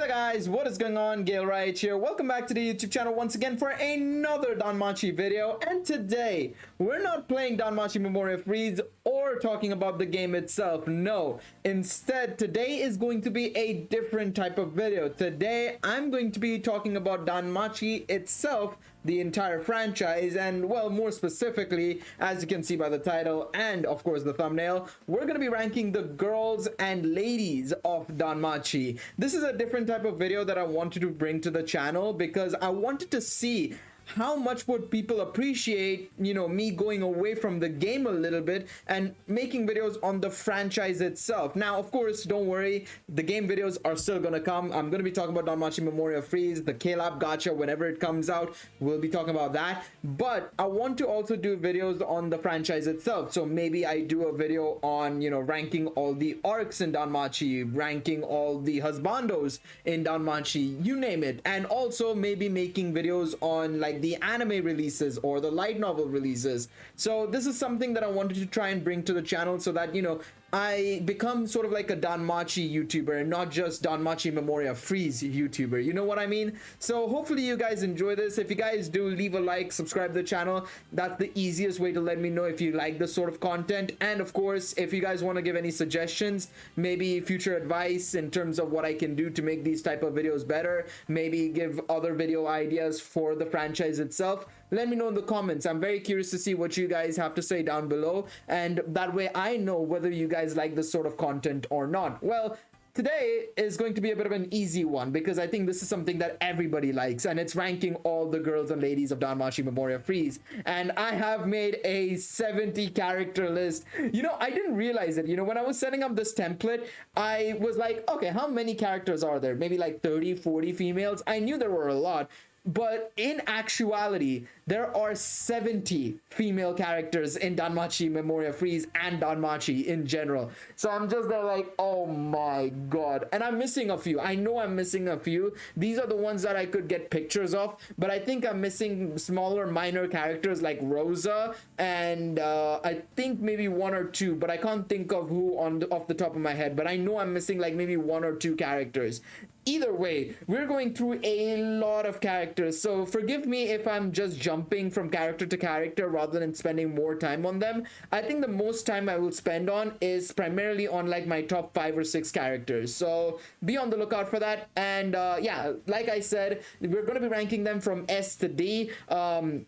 Hey there guys, what is going on? Gale right here. Welcome back to the YouTube channel once again for another Danmachi video. And today, we're not playing Danmachi Memoria Freeze or talking about the game itself. No, instead, today is going to be a different type of video. Today, I'm going to be talking about Danmachi itself, the entire franchise, and well, more specifically, as you can see by the title and of course the thumbnail, we're going to be ranking the girls and ladies of Danmachi. This is a different type of video that I wanted to bring to the channel because I wanted to see how much would people appreciate, me going away from the game a little bit and making videos on the franchise itself. Now, of course, don't worry, the game videos are still gonna come. I'm gonna be talking about Danmachi Memoria Freeze, the K-Lab Gacha, whenever it comes out, we'll be talking about that. But I want to also do videos on the franchise itself. So maybe I do a video on, ranking all the arcs in Danmachi, ranking all the husbandos in Danmachi, you name it. And also maybe making videos on like the anime releases or the light novel releases. So this is something that I wanted to try and bring to the channel so that I become sort of like a Danmachi YouTuber and not just Danmachi Memoria Freeze YouTuber, you know what I mean? So hopefully you guys enjoy this. If you guys do, leave a like, subscribe to the channel. That's the easiest way to let me know if you like this sort of content. And of course, if you guys want to give any suggestions, maybe future advice in terms of what I can do to make these type of videos better, maybe give other video ideas for the franchise itself, let me know in the comments. I'm very curious to see what you guys have to say down below, and that way I know whether you guys like this sort of content or not. Well, today is going to be a bit of an easy one because I think this is something that everybody likes, and it's ranking all the girls and ladies of Danmachi Memoria Freeze. And I have made a 70 character list. I didn't realize it. When I was setting up this template, I was like, okay, how many characters are there? Maybe like 30, 40 females. I knew there were a lot. But in actuality, there are 70 female characters in Danmachi Memoria Freeze and Danmachi in general. So I'm just there like, oh my god. And I'm missing a few. I know I'm missing a few. These are the ones that I could get pictures of. But I think I'm missing smaller minor characters like Rosa and I think maybe one or two. But I can't think of who off the top of my head. But I know I'm missing like maybe one or two characters. Either way, we're going through a lot of characters, so forgive me if I'm just jumping from character to character rather than spending more time on them. I think the most time I will spend on is primarily on like my top 5 or 6 characters, so be on the lookout for that. And yeah, like I said, we're going to be ranking them from S to D. The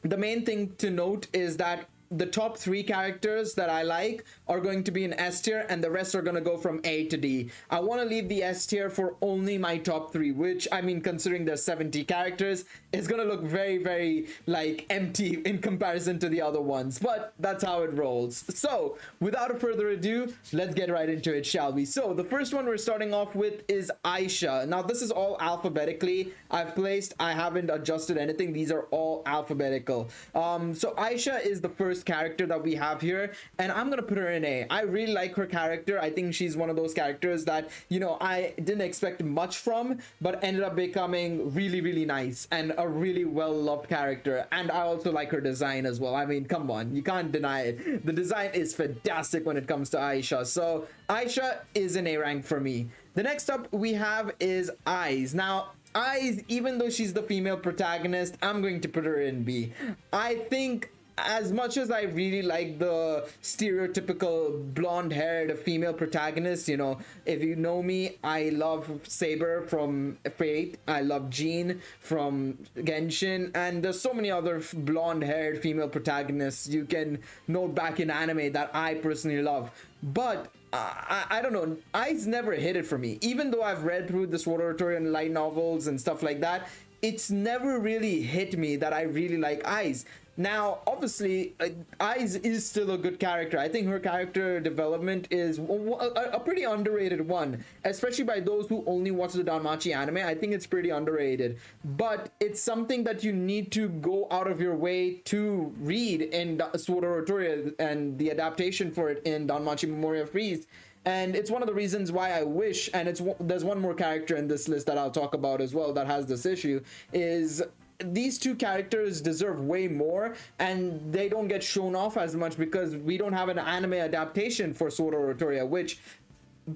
main thing to note is that the top 3 characters that I like are going to be in S tier, and the rest are going to go from A to D. I want to leave the S tier for only my top 3, which, I mean, considering there's 70 characters, is going to look very, very, like, empty in comparison to the other ones. But that's how it rolls. So, without further ado, let's get right into it, shall we? So, the first one we're starting off with is Aisha. Now, this is all alphabetically. I've placed, I haven't adjusted anything. These are all alphabetical. So, Aisha is the first character that we have here, and I'm gonna put her in A. I really like her character. I think she's one of those characters that I didn't expect much from, but ended up becoming really, really nice and a really well loved character. And I also like her design as well. I mean, come on, you can't deny it. The design is fantastic when it comes to Aisha. So Aisha is an A rank for me. The next up we have is Eyes. Now Eyes, even though she's the female protagonist, I'm going to put her in B. I think as much as I really like the stereotypical blonde-haired female protagonist, if you know me, I love Saber from Fate, I love Jean from Genshin, and there's so many other blonde-haired female protagonists you can note back in anime that I personally love. But I don't know, Eyes never hit it for me. Even though I've read through the Sword Art Online and light novels and stuff like that, it's never really hit me that I really like Eyes. Now, obviously, Eyes is still a good character. I think her character development is a pretty underrated one, especially by those who only watch the Danmachi anime. I think it's pretty underrated, but it's something that you need to go out of your way to read in Sword Art Online and the adaptation for it in Danmachi Memoria Freeze. And it's one of the reasons why I wish, and there's one more character in this list that I'll talk about as well that has this issue, is these two characters deserve way more, and they don't get shown off as much because we don't have an anime adaptation for Sword Art Online, which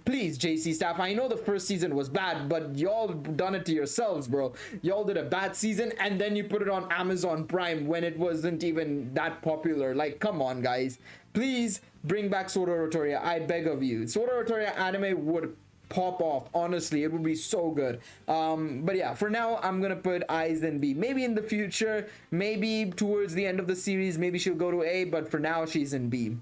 please, JC staff, I know the first season was bad, but y'all done it to yourselves, bro. Y'all did a bad season and then you put it on Amazon Prime when it wasn't even that popular. Like, come on, guys. Please bring back Sword Art Rotoria, I beg of you. Sword Art Rotoria anime would pop off, honestly. It would be so good. But yeah, for now I'm gonna put Eyes in B. Maybe in the future, maybe towards the end of the series, maybe she'll go to A, but for now she's in B.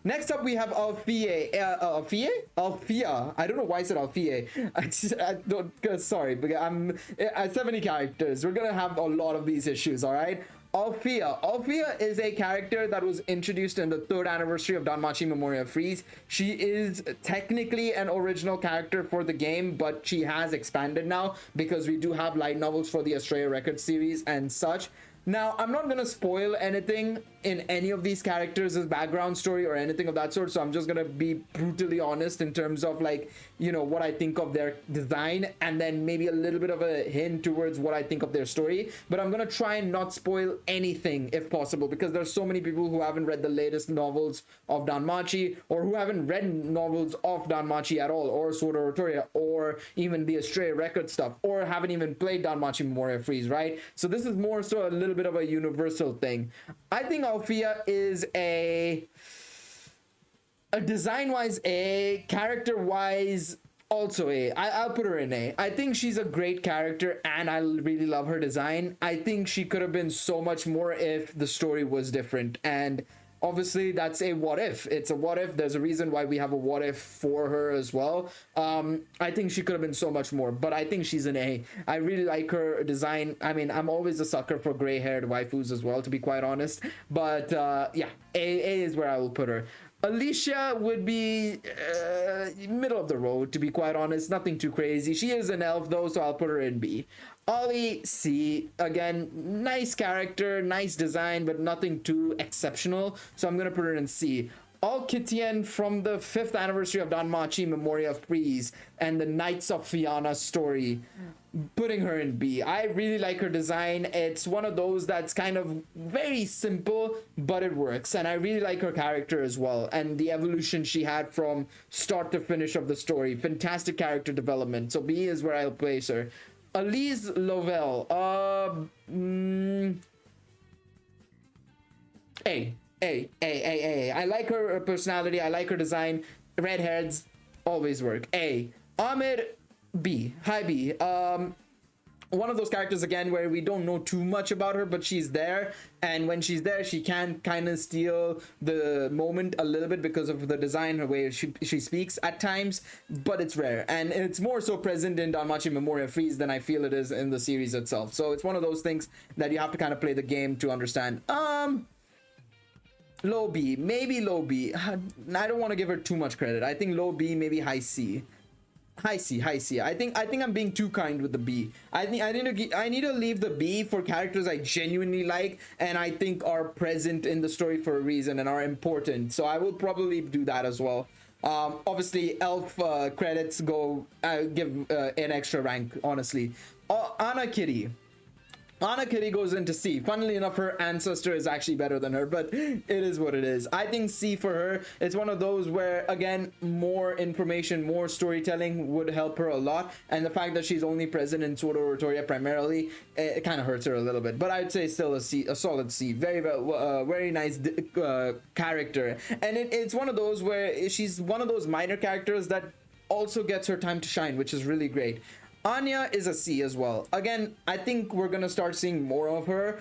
Next up, we have Alfie. Alfia. I don't know why I said Alfie. I don't. Sorry, but I'm at 70 characters. We're gonna have a lot of these issues. All right. Alfia. Alfia is a character that was introduced in the 3rd anniversary of Danmachi Memoria Freeze. She is technically an original character for the game, but she has expanded now because we do have light novels for the Australia Records series and such. Now, I'm not gonna spoil anything in any of these characters' background story or anything of that sort, so I'm just gonna be brutally honest in terms of, like, you know, what I think of their design, and then maybe a little bit of a hint towards what I think of their story. But I'm gonna try and not spoil anything if possible, because there's so many people who haven't read the latest novels of Danmachi, or who haven't read novels of Danmachi at all, or Sword Art Rotoria, or even the Australia Record stuff, or haven't even played Danmachi Memoria Freeze, right? So this is more so a little bit of a universal thing. I think Alfia is a design-wise A, character-wise also A. I'll put her in A. I think she's a great character and I really love her design. I think she could have been so much more if the story was different, and obviously that's a what if. It's a what if. There's a reason why we have a what if for her as well. I think she could have been so much more, but I think she's an A. I really like her design. I mean, I'm always a sucker for gray-haired waifus as well, to be quite honest. But yeah, A is where I will put her. Alicia would be middle of the road, to be quite honest. Nothing too crazy. She is an elf though, so I'll put her in B. Ollie, C. Again, nice character, nice design, but nothing too exceptional, so I'm gonna put her in C. Alkitien from the 5th anniversary of Danmachi Memoria Freeze and the Knights of Fianna story, putting her in B. I really like her design. It's one of those that's kind of very simple, but it works, and I really like her character as well, and the evolution she had from start to finish of the story. Fantastic character development, so B is where I'll place her. Elise Lovell, A. I like her personality, I like her design. Red hairs always work. A. Ahmed, B. High B. One of those characters again where we don't know too much about her, but she's there, and when she's there she can kind of steal the moment a little bit because of the design, the way she speaks at times, but it's rare, and it's more so present in Danmachi Memoria Freeze than I feel it is in the series itself. So it's one of those things that you have to kind of play the game to understand. Low B, maybe low B. I don't want to give her too much credit. I think low B, maybe high C. High C. I think I'm being too kind with the B. I need to leave the B for characters I genuinely like and I think are present in the story for a reason and are important. So I will probably do that as well. Obviously, elf credits go give an extra rank, honestly. Anna Kitty. Anna Kitty goes into C. Funnily enough, her ancestor is actually better than her, but it is what it is. I think C for her. It's one of those where, again, more information, more storytelling would help her a lot. And the fact that she's only present in Sword Art Rotoria primarily, it kind of hurts her a little bit. But I'd say still a C, a solid C. Very nice character. And it's one of those where she's one of those minor characters that also gets her time to shine, which is really great. Anya is a C as well. Again, I think we're gonna start seeing more of her,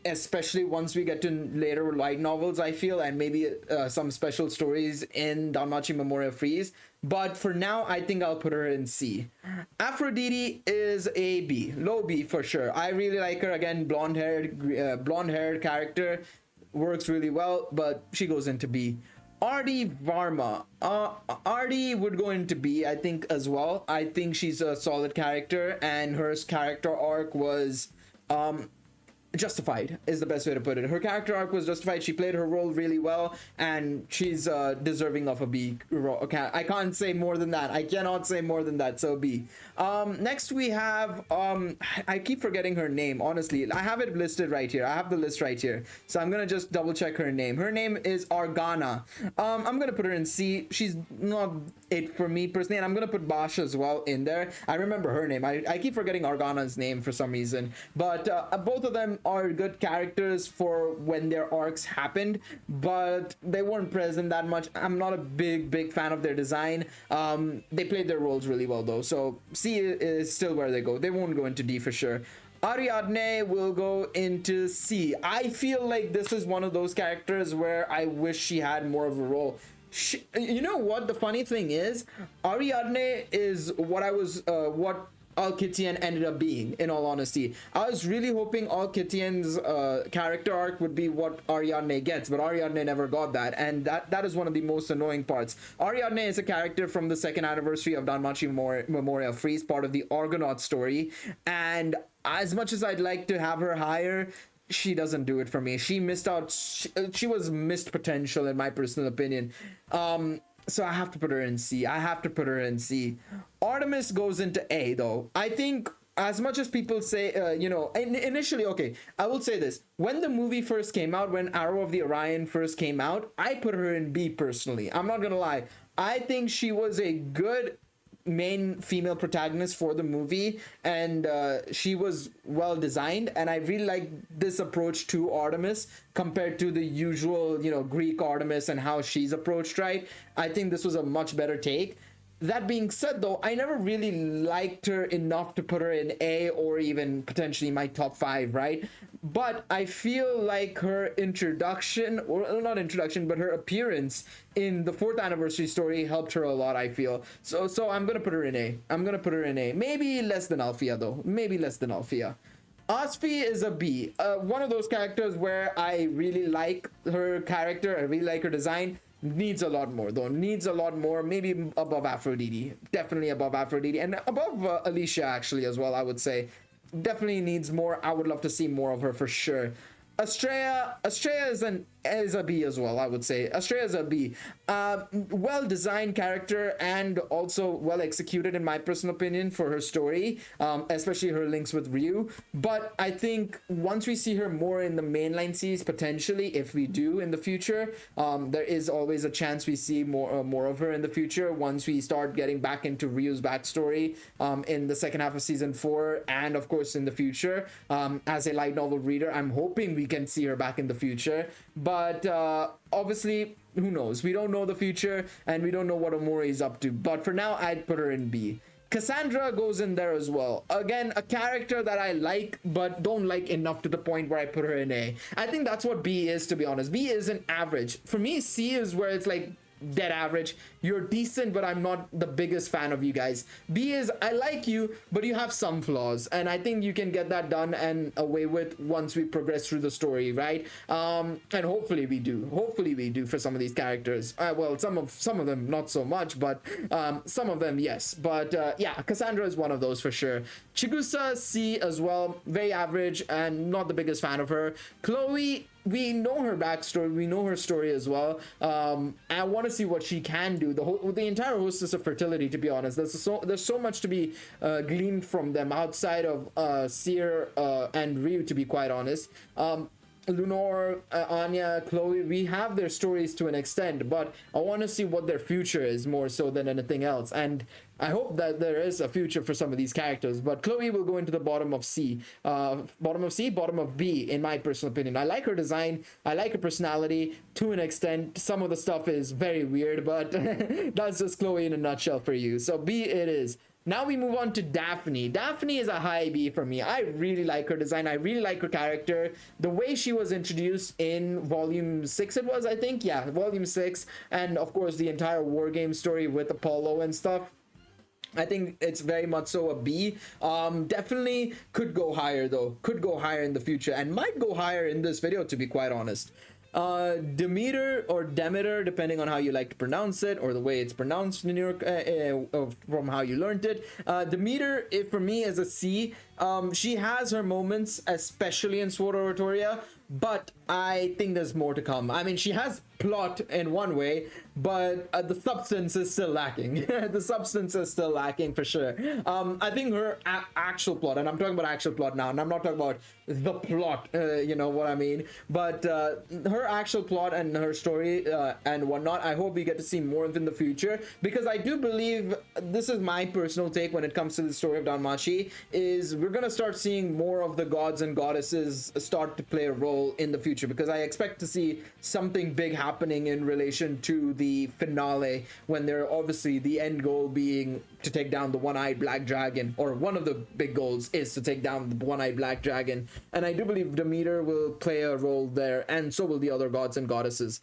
especially once we get to later light novels, I feel, and maybe some special stories in Danmachi Memoria Freeze. But for now, I think I'll put her in C. Aphrodite is a B, low B for sure. I really like her. Again, blonde-haired character, works really well, but she goes into B. Ardi Varma. Ardi would go into B, I think, as well. I think she's a solid character, and her character arc was justified is the best way to put it. Her character arc was justified. She played her role really well, and she's deserving of a B. Okay, I can't say more than that. I cannot say more than that. So B. Next we have I keep forgetting her name. Honestly, I have it listed right here. I have the list right here. So I'm gonna just double check her name. Her name is Argana. I'm gonna put her in C. She's not it for me personally, and I'm gonna put Bosch as well in there. I remember her name. I keep forgetting Argana's name for some reason, but both of them are good characters for when their arcs happened, but they weren't present that much. I'm not a big fan of their design. They played their roles really well though, so C is still where they go. They won't go into D for sure. Ariadne will go into C. I feel like this is one of those characters where I wish she had more of a role. You know what the funny thing is, Ariadne is what what Al-Kitian ended up being, in all honesty. I was really hoping Al-Kitian's character arc would be what Ariadne gets, but Ariadne never got that, and that is one of the most annoying parts. Ariadne is a character from the second anniversary of Danmachi Memorial Freeze, part of the Argonaut story, and as much as I'd like to have her higher, she doesn't do it for me. She missed out. She was missed potential in my personal opinion. So I have to put her in C. I have to put her in C. Artemis goes into A though. I think as much as people say, you know, initially, okay, I will say this. When the movie first came out, when Arrow of the Orion first came out, I put her in B personally. I'm not gonna lie. I think she was a good main female protagonist for the movie, and she was well designed, and I really like this approach to Artemis compared to the usual, you know, Greek Artemis and how she's approached, right? I think this was a much better take. That being said though, I never really liked her enough to put her in A or even potentially my top 5, right? But I feel like her introduction, or not introduction, but her appearance in the 4th anniversary story helped her a lot, I feel. So I'm gonna put her in A. I'm gonna put her in A. Maybe less than Althea though. Maybe less than Althea. Asfi is a B. One of those characters where I really like her character, I really like her design. Needs a lot more though. Needs a lot more. Maybe above Aphrodite. Definitely above Aphrodite. And above Alicia actually as well, I would say. Definitely needs more. I would love to see more of her for sure. Estrella is a B as well, I would say. Estrella is a B. Well designed character and also well executed in my personal opinion for her story, especially her links with Ryu. But I think once we see her more in the mainline series, potentially, if we do in the future, there is always a chance we see more of her in the future once we start getting back into Ryu's backstory in the second half of season 4, and of course in the future. As a light novel reader, I'm hoping we can see her back in the future, but obviously who knows. We don't know the future and we don't know what Omori is up to, but for now I'd put her in B. Cassandra goes in there as well. Again, a character that I like but don't like enough to the point where I put her in A. I think that's what B is, to be honest. B is an average. For me, C is where it's like dead average. You're decent, but I'm not the biggest fan of you guys. B is I like you, but you have some flaws, and I think you can get that done and away with once we progress through the story, right? And hopefully we do for some of these characters. Well, some of them not so much, but some of them yes. But yeah, Cassandra is one of those for sure. Chigusa, C as well, very average and not the biggest fan of her. Chloe, we know her backstory, we know her story as well. I want to see what she can do. The entire hostess of fertility, to be honest, there's so much to be gleaned from them outside of Seer and Ryu, to be quite honest. Lunor, Anya, Chloe, we have their stories to an extent, but I want to see what their future is more so than anything else, and I hope that there is a future for some of these characters. But Chloe will go into the bottom of C. Bottom of B, in my personal opinion. I like her design, I like her personality to an extent. Some of the stuff is very weird, but that's just Chloe in a nutshell for you. So B it is. Now we move on to Daphne. Daphne is a high B for me. I really like her design. I really like her character. The way she was introduced in volume 6 it was, I think. Yeah, volume 6. And of course the entire war game story with Apollo and stuff. I think it's very much so a B. Definitely could go higher though. Could go higher in the future and might go higher in this video, to be quite honest. Demeter or Demeter, depending on how you like to pronounce it or the way it's pronounced in your from how you learned it. Demeter, for me, is a C. She has her moments, especially in Sword Oratoria, but I think there's more to come. I mean, she has plot in one way, but the substance is still lacking. The substance is still lacking for sure. I think her actual plot, and I'm talking about actual plot now, and I'm not talking about the plot, you know what I mean, but her actual plot and her story and whatnot, I hope we get to see more of in the future, because I do believe, this is my personal take when it comes to the story of Danmachi, is we're gonna start seeing more of the gods and goddesses start to play a role in the future, because I expect to see something big happening in relation to the finale, when they're obviously the end goal being to take down the one-eyed black dragon, or one of the big goals is to take down the one-eyed black dragon, and I do believe Demeter will play a role there, and so will the other gods and goddesses.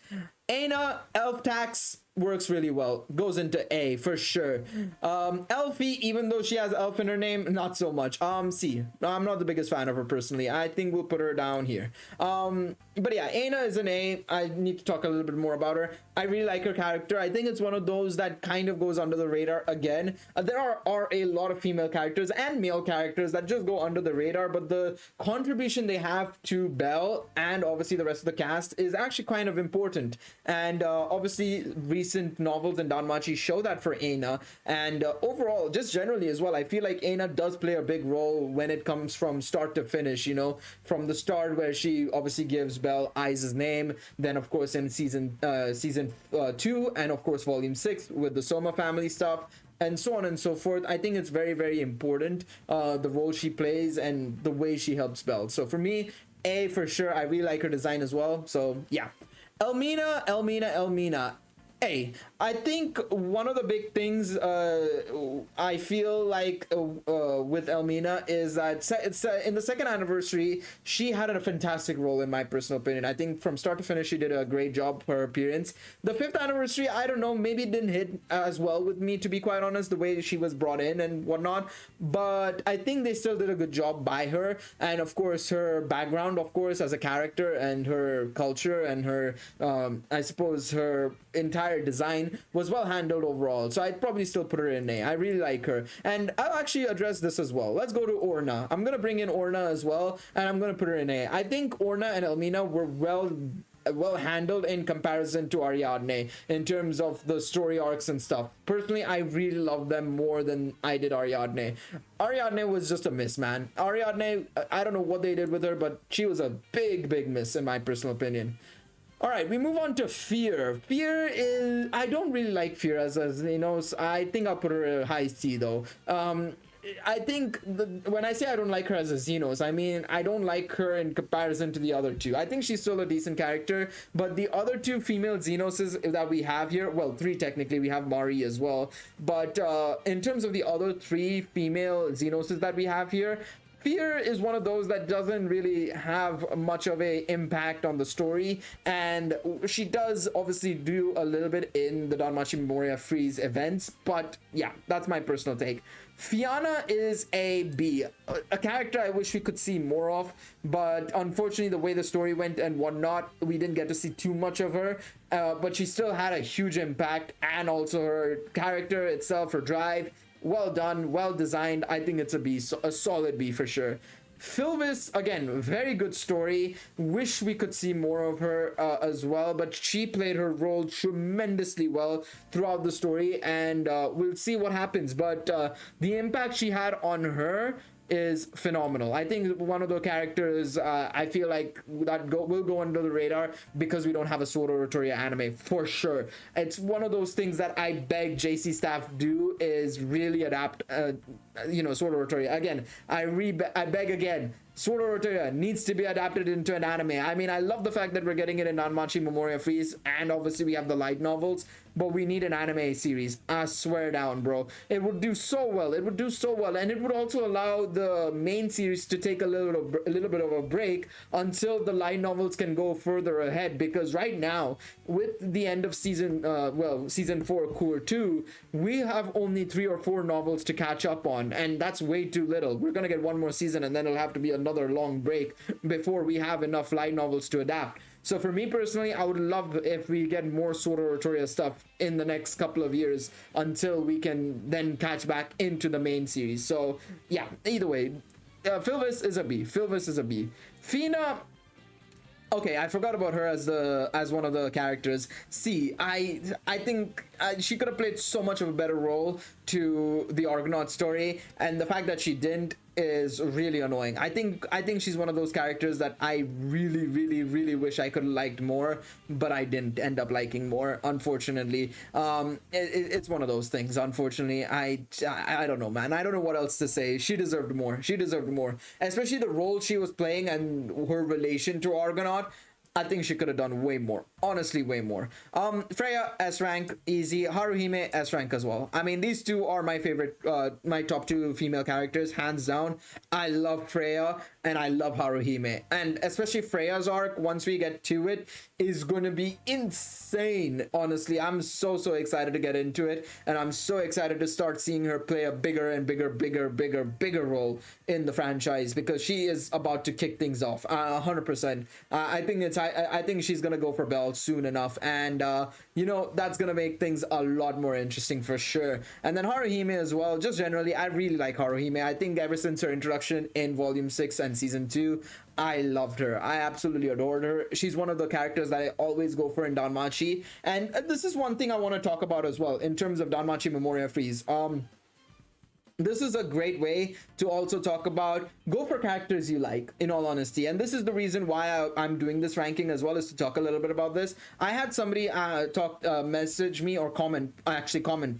Aina, elf tax works really well, goes into A for sure. Elfie, even though she has elf in her name, not so much. C. I'm not the biggest fan of her personally. I think we'll put her down here. But yeah, Aina is an A. I need to talk a little bit more about her. I really like her character. I think it's one of those that kind of goes under the radar again. There are a lot of female characters and male characters that just go under the radar, but the contribution they have to Belle and obviously the rest of the cast is actually kind of important. And obviously recent novels and Danmachi show that for Aina, and overall just generally as well, I feel like Aina does play a big role when it comes from start to finish, you know, from the start where she obviously gives Belle Aiza's name, then of course in season 2 and of course volume 6 with the Soma family stuff, and so on and so forth. I think it's very, very important, the role she plays and the way she helps Belle. So for me, A for sure. I really like her design as well. So yeah. Elmina. A. I think one of the big things I feel like with Elmina is that it's in the second anniversary, she had a fantastic role in my personal opinion. I think from start to finish, she did a great job for her appearance. The 5th anniversary, I don't know, maybe it didn't hit as well with me, to be quite honest, the way she was brought in and whatnot, but I think they still did a good job by her, and of course her background, of course, as a character, and her culture, and her I suppose her entire design was well handled overall. So I'd probably still put her in A. I really like her, and I'll actually address this as well. Let's go to Orna. I'm gonna bring in Orna as well, and I'm gonna put her in A. I think Orna and Elmina were well handled in comparison to Ariadne in terms of the story arcs and stuff. Personally, I really love them more than I did Ariadne. Ariadne was just a miss, man. Ariadne, I don't know what they did with her, but she was a big miss in my personal opinion. All right, we move on to Fear. Fear is, I don't really like Fear as you know, so I think I'll put her a high C though. I think when I say I don't like her as a Xenos, I mean I don't like her in comparison to the other two. I think she's still a decent character, but the other two female Xenoses that we have here, well, 3 technically, we have Mari as well, but in terms of the other 3 female Xenoses that we have here, Fear is one of those that doesn't really have much of a impact on the story, and she does obviously do a little bit in the Danmachi Memoria Freeze events, but yeah, that's my personal take. Fiona is a B, a character I wish we could see more of, but unfortunately the way the story went and whatnot, we didn't get to see too much of her, but she still had a huge impact, and also her character itself, her drive, well done, well designed. I think it's a B, a solid B for sure. Phylvis, again, very good story. Wish we could see more of her as well, but she played her role tremendously well throughout the story, and we'll see what happens. But the impact she had on her is phenomenal. I think one of the characters I feel like that will go under the radar because we don't have a Sword Oratoria anime for sure. It's one of those things that I beg JC staff do is really adapt you know, Sword Oratoria. Again, I beg again, Sword Oratoria needs to be adapted into an anime. I mean, I love the fact that we're getting it in Danmachi Memoria Freeze, and obviously we have the light novels, but we need an anime series. I swear down, bro. It would do so well. It would do so well, and it would also allow the main series to take a little bit of a break until the light novels can go further ahead, because right now, with the end of season 4 Core 2, we have only 3 or 4 novels to catch up on, and that's way too little. We're gonna get one more season, and then it'll have to be another another long break before we have enough light novels to adapt. So for me personally, I would love if we get more Sword Art Artoria stuff in the next couple of years until we can then catch back into the main series. So yeah, either way, Philvis is a B. Philvis is a B. Fina, okay, I forgot about her as one of the characters. C. I think she could have played so much of a better role to the Argonaut story, and the fact that she didn't is really annoying. I think she's one of those characters that I really wish I could have liked more, but I didn't end up liking more, unfortunately. It's one of those things, unfortunately. I don't know, man. I don't know what else to say. She deserved more. She deserved more, especially the role she was playing and her relation to Argonaut. I think she could have done way more. Honestly, way more. Freya, S rank, easy. Haruhime, S rank as well. I mean, these two are my favorite, my top two female characters, hands down. I love Freya and I love Haruhime. And especially Freya's arc, once we get to it, is going to be insane. Honestly, I'm so excited to get into it. And I'm so excited to start seeing her play a bigger and bigger role in the franchise, because she is about to kick things off 100%. I think she's gonna go for Belle soon enough, and you know, that's gonna make things a lot more interesting for sure. And then Haruhime as well. Just generally, I really like Haruhime. I think ever since her introduction in Volume 6 and Season 2, I loved her. I absolutely adored her. She's one of the characters that I always go for in Danmachi, and this is one thing I want to talk about as well in terms of Danmachi Memoria Freeze. This is a great way to also talk about, go for characters you like, in all honesty. And this is the reason why I'm doing this ranking as well, is to talk a little bit about this. I had somebody message me or comment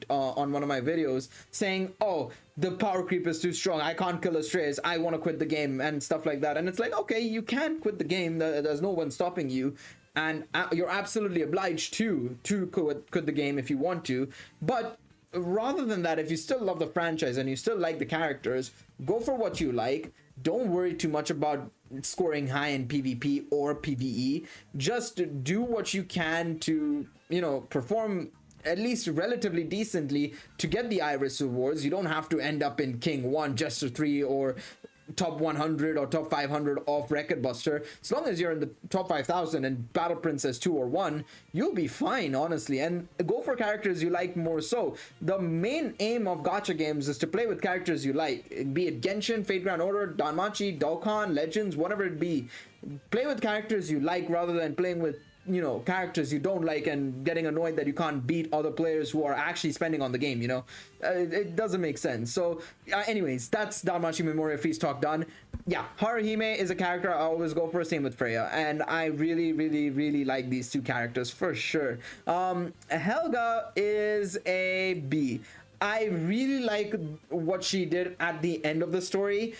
on one of my videos saying, oh, the power creep is too strong, I can't kill Astreus, I want to quit the game and stuff like that. And it's like, okay, you can quit the game, there's no one stopping you. And you're absolutely obliged to quit the game if you want to. But rather than that, if you still love the franchise and you still like the characters, go for what you like. Don't worry too much about scoring high in PvP or PvE. Just do what you can to, you know, perform at least relatively decently to get the Iris rewards. You don't have to end up in King 1, Jester 3, or top 100 or top 500 of Record Buster. As long as you're in the top 5,000 and Battle Princess 2 or 1, you'll be fine, honestly. And go for characters you like more so. The main aim of gacha games is to play with characters you like, be it Genshin, Fate Grand Order, Danmachi, Dokkan, Legends, whatever it be. Play with characters you like rather than playing with, you know, characters you don't like and getting annoyed that you can't beat other players who are actually spending on the game, you know. It doesn't make sense. So anyways, that's Danmachi Memoria Freeze talk done. Yeah, Haruhime is a character I always go for, same with Freya, and I really like these two characters for sure. Helga is a B. I really like what she did at the end of the story.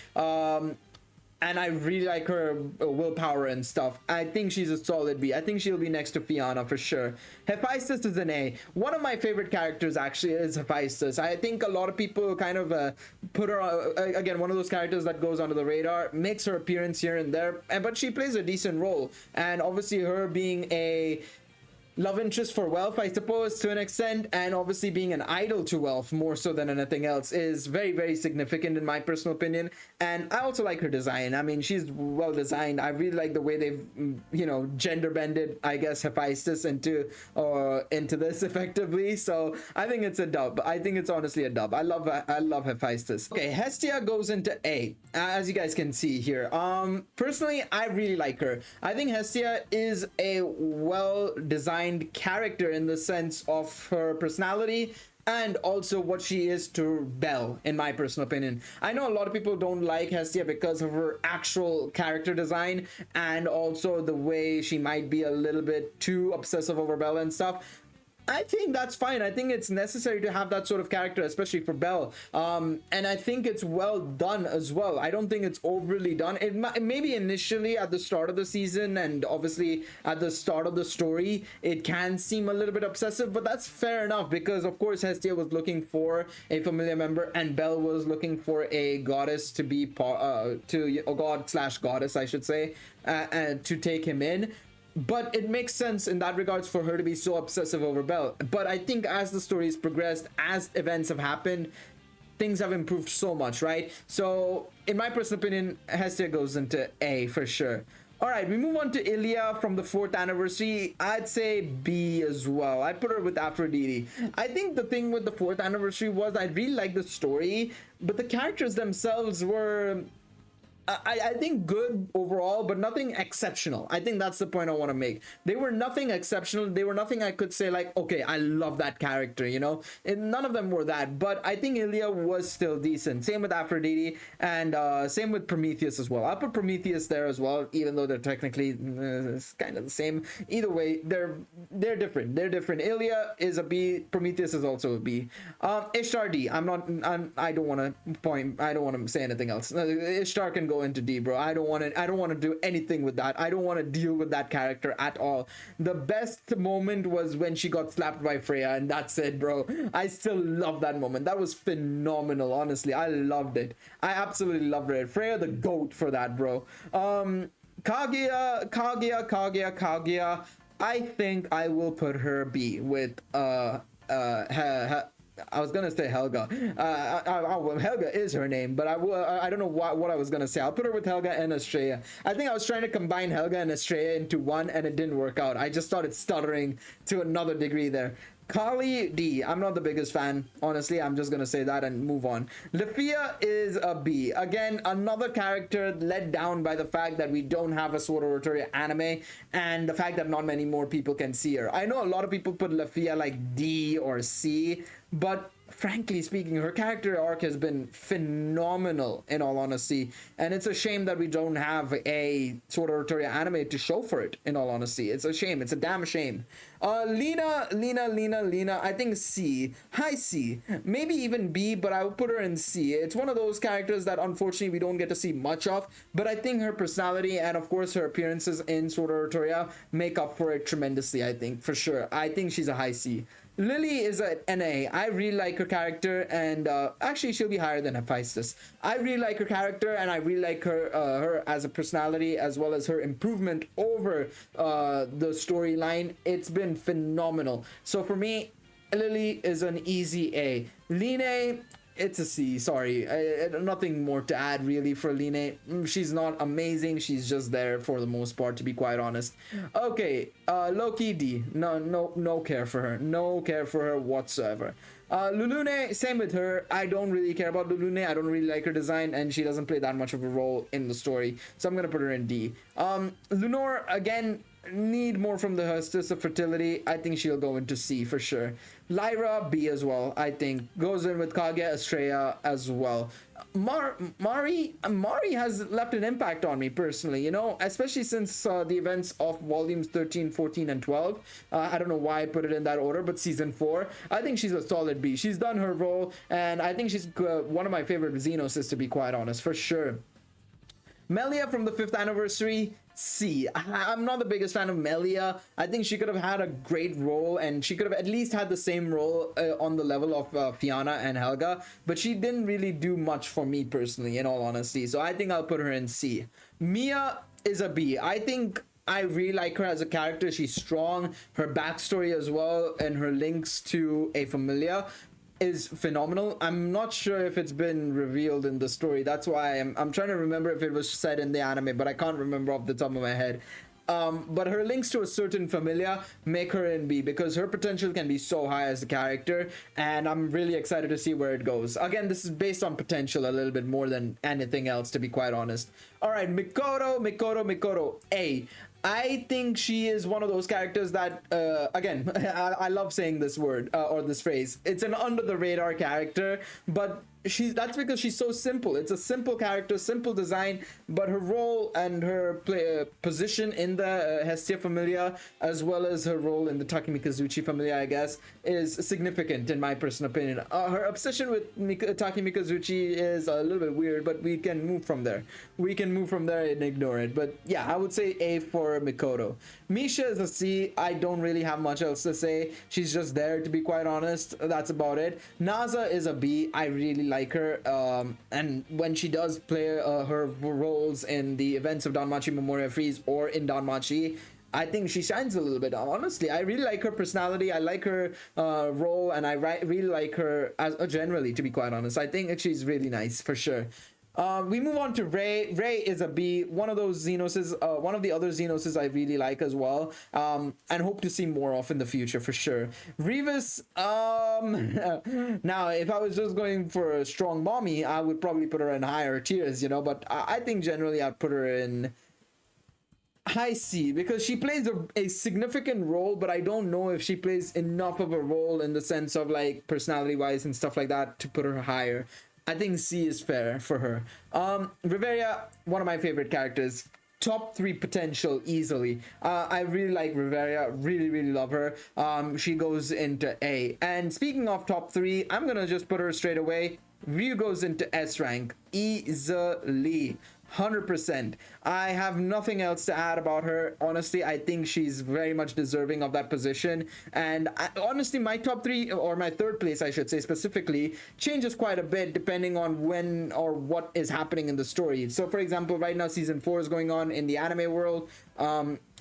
And I really like her willpower and stuff. I think she's a solid B. I think she'll be next to Fiona for sure. Hephaestus is an A. One of my favorite characters actually is Hephaestus. I think a lot of people kind of put her, again, one of those characters that goes under the radar, makes her appearance here and there, but she plays a decent role. And obviously her being a love interest for Wealth, I suppose, to an extent, and obviously being an idol to Wealth more so than anything else is very significant in my personal opinion. And I also like her design. I mean, she's well designed. I really like the way they've, you know, gender bended, I guess, Hephaestus into this effectively. So I think it's a dub. I think it's honestly a dub. I love Hephaestus. Okay, Hestia goes into A, as you guys can see here. Personally, I really like her. I think Hestia is a well designed character in the sense of her personality and also what she is to Belle, in my personal opinion. I know a lot of people don't like Hestia because of her actual character design and also the way she might be a little bit too obsessive over Belle and stuff. I think that's fine. I think it's necessary to have that sort of character, especially for Belle. And I think it's well done as well. I don't think it's overly done. Maybe initially at the start of the season and obviously at the start of the story, it can seem a little bit obsessive, but that's fair enough because, of course, Hestia was looking for a familiar member and Belle was looking for a goddess to be, to a god/goddess, I should say, and to take him in. But it makes sense in that regards for her to be so obsessive over Belle. But I think as the story's progressed, as events have happened, things have improved so much, right? So in my personal opinion, Hestia goes into A for sure. All right, we move on to Ilya from the 4th anniversary. I'd say B as well. I'd put her with Aphrodite. I think the thing with the 4th anniversary was I really liked the story, but the characters themselves were, I think, good overall, but nothing exceptional. I think that's the point I want to make. They were nothing exceptional. They were nothing I could say like, okay, I love that character, you know? And none of them were that, but I think Ilya was still decent. Same with Aphrodite, and same with Prometheus as well. I'll put Prometheus there as well, even though they're technically it's kind of the same. Either way, they're different. They're different. Ilya is a B. Prometheus is also a B. Ishtar D. I don't want to say anything else. Ishtar can go into D, bro. I don't want to do anything with that. I don't want to deal with that character at all. The best moment was when she got slapped by Freya, and that's it, bro. I still love that moment. That was phenomenal, honestly. I loved it. I absolutely loved it. Freya the GOAT for that, bro. Kaguya. I think I will put her B with I was gonna say Helga. Helga is her name, but I don't know what I was gonna say. I'll put her with Helga and Estrella. I think I was trying to combine Helga and Estrella into one, and it didn't work out. I just started stuttering to another degree there. Kali D. I'm not the biggest fan, honestly. I'm just gonna say that and move on. Lafia is a B. Again, another character let down by the fact that we don't have a Sword Art Online anime, and the fact that not many more people can see her. I know a lot of people put Lafia like D or C, but frankly speaking, her character arc has been phenomenal, in all honesty, and it's a shame that we don't have a Sword Art Online anime to show for it, in all honesty. It's a shame. It's a damn shame. Lena, I think C. High C. Maybe even B, but I would put her in C. It's one of those characters that unfortunately we don't get to see much of, but I think her personality and of course her appearances in Sword Art Online make up for it tremendously, I think, for sure. I think she's a high C. Lily is an A. I really like her character, and actually she'll be higher than Hephaestus. I really like her character, and I really like her as a personality, as well as her improvement over the storyline. It's been phenomenal. So for me, Lily is an easy A. Line, it's a C. Sorry, nothing more to add really for Line. She's not amazing. She's just there for the most part, to be quite honest. Okay, Loki D. No care for her. No care for her whatsoever. Lulune, same with her. I don't really care about Lulune. I don't really like her design, and she doesn't play that much of a role in the story, so I'm gonna put her in D. Lunor, again, need more from the Hostess of Fertility. I think she'll go into C for sure. Lyra, B as well, I think. Goes in with Kaguya, Estrella as well. Mari has left an impact on me personally, you know, especially since the events of volumes 13, 14, and 12. I don't know why I put it in that order, but season 4, I think she's a solid B. She's done her role, and I think she's one of my favorite Xenoses, to be quite honest, for sure. Melia from the 5th anniversary, C. I'm not the biggest fan of Melia. I think she could have had a great role, and she could have at least had the same role on the level of Fiona and Helga, but she didn't really do much for me personally, in all honesty, so I think I'll put her in C. Mia is a B. I think I really like her as a character. She's strong. Her backstory as well, and her links to a familia is phenomenal. I'm not sure if it's been revealed in the story. That's why I'm trying to remember if it was said in the anime, but I can't remember off the top of my head. But her links to a certain familia make her in B, because her potential can be so high as a character, and I'm really excited to see where it goes. Again, this is based on potential a little bit more than anything else, to be quite honest. All right, Mikoto, A. I think she is one of those characters that, again, I love saying this word or this phrase. It's an under the radar character, but that's because she's so simple. It's a simple character, simple design, but her role and her position in the Hestia familia, as well as her role in the Takemikazuchi familia, I guess, is significant in my personal opinion. Her obsession with Takemikazuchi is a little bit weird, but we can move from there. We can move from there and ignore it. But yeah, I would say A for Mikoto. Misha is a C. I don't really have much else to say. She's just there, to be quite honest. That's about it. Naza is a B. I really like her, and when she does play her roles in the events of Danmachi Memoria Freeze or in Danmachi, I think she shines a little bit. Honestly, I really like her personality. I like her role, and I really like her as generally. To be quite honest, I think that she's really nice for sure. We move on to Ray. Ray is a B, one of those Xenoses, one of the other Xenoses I really like as well, and hope to see more of in the future for sure. Revis, now if I was just going for a strong mommy, I would probably put her in higher tiers, you know, but I think generally I'd put her in high C because she plays a significant role, but I don't know if she plays enough of a role in the sense of like personality wise and stuff like that to put her higher. I think C is fair for her. Riveria, one of my favorite characters. Top 3 potential easily. I really like Riveria, really love her. She goes into A. And speaking of top 3, I'm gonna just put her straight away. Ryu goes into S rank easily. 100%. I have nothing else to add about her. Honestly, I think she's very much deserving of that position. And honestly, my top 3, or my 3rd place, I should say specifically, changes quite a bit depending on when or what is happening in the story. So, for example, right now, season 4 is going on in the anime world.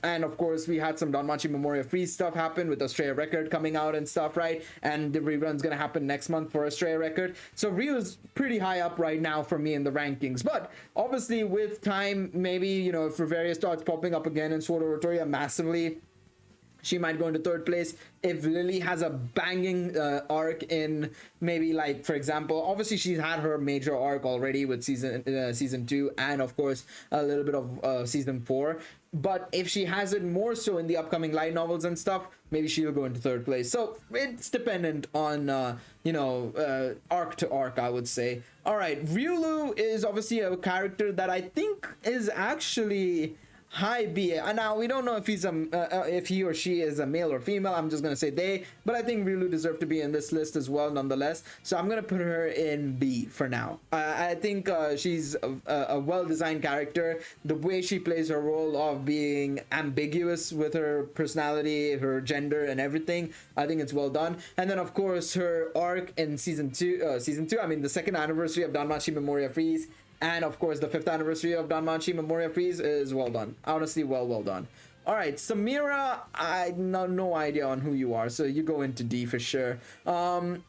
And of course, we had some Danmachi Memoria Freeze stuff happen with Australia Record coming out and stuff, right? And the rerun's gonna happen next month for Australia Record. So Ryu is pretty high up right now for me in the rankings. But obviously, with time, maybe, you know, if Riveria starts popping up again in Sword Art Online massively, she might go into 3rd place. If Lily has a banging arc in maybe, like, for example, obviously she's had her major arc already with season 2 and of course a little bit of season 4. But if she has it more so in the upcoming light novels and stuff, maybe she'll go into 3rd place. So it's dependent on you know, arc to arc, I would say. All right, Ryulu is obviously a character that I think is actually high B. And now we don't know if he's if he or she is a male or female. I'm just gonna say they, but I think Ryulu deserves to be in this list as well nonetheless, so I'm gonna put her in B for now. I think she's a well-designed character. The way she plays her role of being ambiguous with her personality, her gender and everything, I think it's well done. And then of course her arc in season 2, I mean the 2nd anniversary of Danmachi Memoria Freeze, and of course the 5th anniversary of Danmachi Memoria Freeze is well done. Honestly, well done. All right, Samira, I no idea on who you are, so you go into D for sure.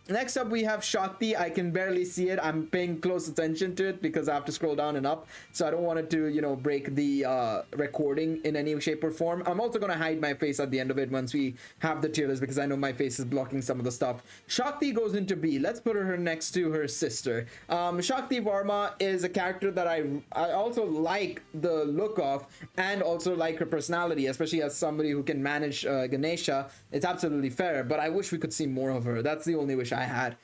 Next up, we have Shakti. I can barely see it. I'm paying close attention to it because I have to scroll down and up, so I don't want it to, you know, break the recording in any shape or form. I'm also gonna hide my face at the end of it once we have the tier list because I know my face is blocking some of the stuff. Shakti goes into B. Let's put her next to her sister. Shakti Varma is a character that I also like the look of and also like her personality, especially as somebody who can manage Ganesha. It's absolutely fair, but I wish we could see more of her. That's the only wish I had.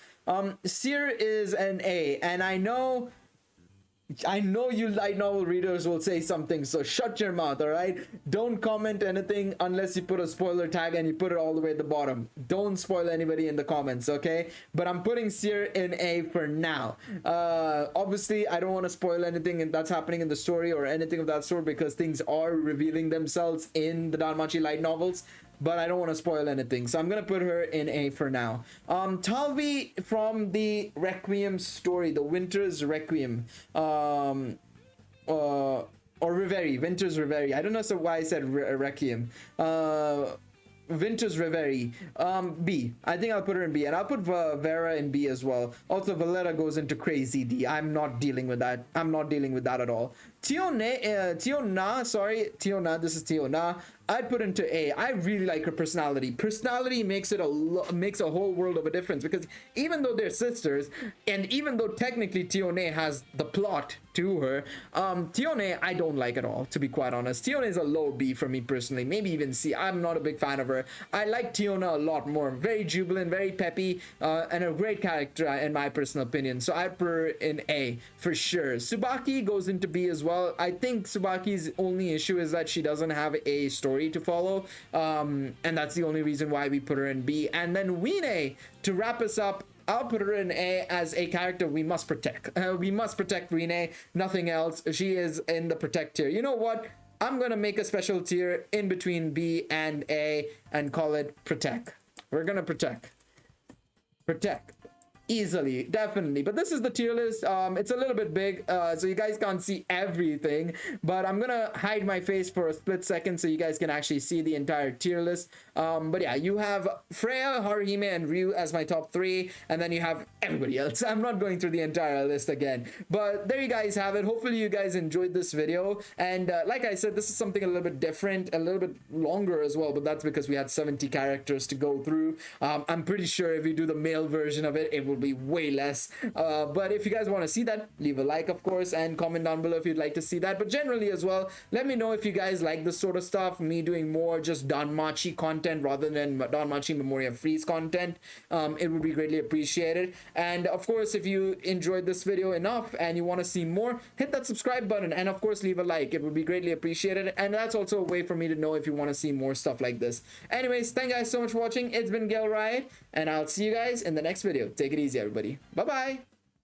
Seer is an A, and I know you light novel readers will say something, so shut your mouth, all right? Don't comment anything unless you put a spoiler tag and you put it all the way at the bottom. Don't spoil anybody in the comments, okay? But I'm putting Seer in A for now. Obviously, I don't want to spoil anything that's happening in the story or anything of that sort because things are revealing themselves in the Danmachi light novels, but I don't want to spoil anything, so I'm gonna put her in A for now. Talvi from the Requiem story, the Winter's Requiem, or Reverie, Winter's Reverie. I don't know why I said Requiem. Winter's Reverie. B. I think I'll put her in B, and I'll put Vera in B as well. Also, Valera goes into crazy D. I'm not dealing with that. I'm not dealing with that at all. Tiona, this is Tiona. I'd put into A. I really like her personality. Personality makes it makes a whole world of a difference because even though they're sisters, and even though technically Tione has the plot to her, Tione I don't like at all, to be quite honest. Tione is a low B for me personally, maybe even C. I'm not a big fan of her. I like Tiona a lot more. Very jubilant, very peppy, and a great character in my personal opinion. So I'd put her in A for sure. Tsubaki goes into B as well. I think Tsubaki's only issue is that she doesn't have a story to follow, and that's the only reason why we put her in B. And then Wine, to wrap us up, I'll put her in A as a character we must protect. We must protect Wine, nothing else. She is in the protect tier. You know what? I'm gonna make a special tier in between B and A and call it protect. We're gonna protect. Easily, definitely. But this is the tier list. It's a little bit big, so you guys can't see everything, but I'm gonna hide my face for a split second so you guys can actually see the entire tier list. But yeah, you have Freya, Haruhime, and Ryu as my top 3, and then you have everybody else. I'm not going through the entire list again, but there you guys have it. Hopefully you guys enjoyed this video, and like I said, this is something a little bit different, a little bit longer as well, but that's because we had 70 characters to go through. I'm pretty sure if you do the male version of it, it will be way less, but if you guys want to see that, leave a like, of course, and comment down below if you'd like to see that. But generally as well, let me know if you guys like this sort of stuff, me doing more just Danmachi content rather than Danmachi Memoria Freeze content. It would be greatly appreciated. And of course, if you enjoyed this video enough and you want to see more, hit that subscribe button, and of course leave a like. It would be greatly appreciated, and that's also a way for me to know if you want to see more stuff like this. Anyways, thank you guys so much for watching. It's been Gale Riot, and I'll see you guys in the next video. Take it easy, everybody. Bye bye.